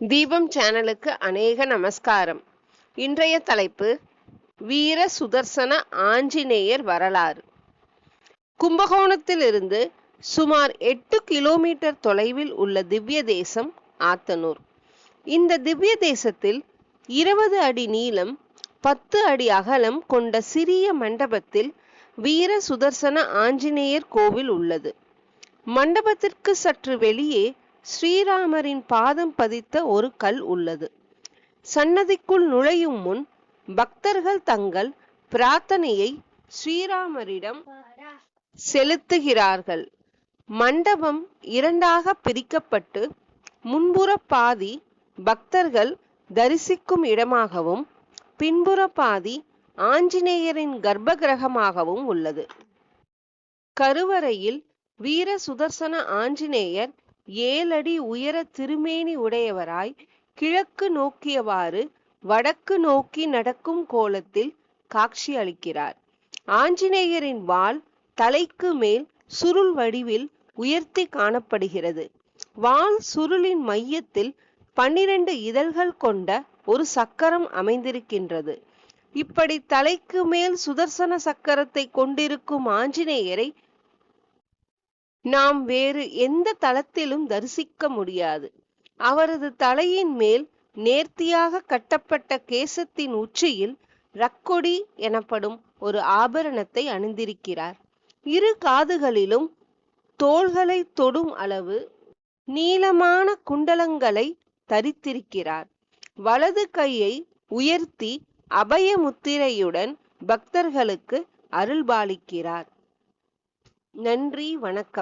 தீபம் சேனலுக்கு அநேக நமஸ்காரம். இன்றைய தலைப்பு வீர சுதர்சன ஆஞ்சநேயர் வரலாறு. கும்பகோணத்திலிருந்து சுமார் 8 கிலோமீட்டர் தொலைவில் உள்ள திவ்ய தேசம் ஆத்தனூர். இந்த திவ்ய தேசத்தில் 20 அடி நீளம் 10 அடி அகலம் கொண்ட சிறிய மண்டபத்தில் வீர சுதர்சன ஆஞ்சநேயர் கோவில் உள்ளது. மண்டபத்திற்கு சற்று வெளியே ஸ்ரீராமரின் பாதம் பதித்த ஒரு கல் உள்ளது. சன்னதிக்குள் நுழையும் முன் பக்தர்கள் தங்கள் பிரார்த்தனையை ஸ்ரீராமரிடம் செலுத்துகிறார்கள். மண்டபம் இரண்டாக பிரிக்கப்பட்டு முன்புற பாதி பக்தர்கள் தரிசிக்கும் இடமாகவும் பின்புற பாதி ஆஞ்சநேயரின் கர்ப்ப கிரகமாகவும் உள்ளது. கருவறையில் வீர சுதர்சன ஆஞ்சநேயர் 7 அடி உயர திருமேனி உடையவராய் கிழக்கு நோக்கியவாறு வடக்கு நோக்கி நடக்கும் கோலத்தில் காட்சி அளிக்கிறார். ஆஞ்சநேயரின் வாள் தலைக்கு மேல் சுருள் வடிவில் உயர்த்தி காணப்படுகிறது. வாள் சுருளின் மையத்தில் 12 இதழ்கள் கொண்ட ஒரு சக்கரம் அமைந்திருக்கின்றது. இப்படி தலைக்கு மேல் சுதர்சன சக்கரத்தை கொண்டிருக்கும் ஆஞ்சநேயரை நாம் வேறு எந்த தளத்திலும் தரிசிக்க முடியாது. அவரது தலையின் மேல் நேர்த்தியாக கட்டப்பட்ட கேசத்தின் உச்சியில் ரக்கொடி எனப்படும் ஒரு ஆபரணத்தை அணிந்திருக்கிறார். இரு காதுகளிலும் தோள்களை தொடும் அளவு நீளமான குண்டலங்களை தரித்திருக்கிறார். வலது கையை உயர்த்தி அபய முத்திரையுடன் பக்தர்களுக்கு அருள்பாலிக்கிறார். நன்றி, வணக்கம்.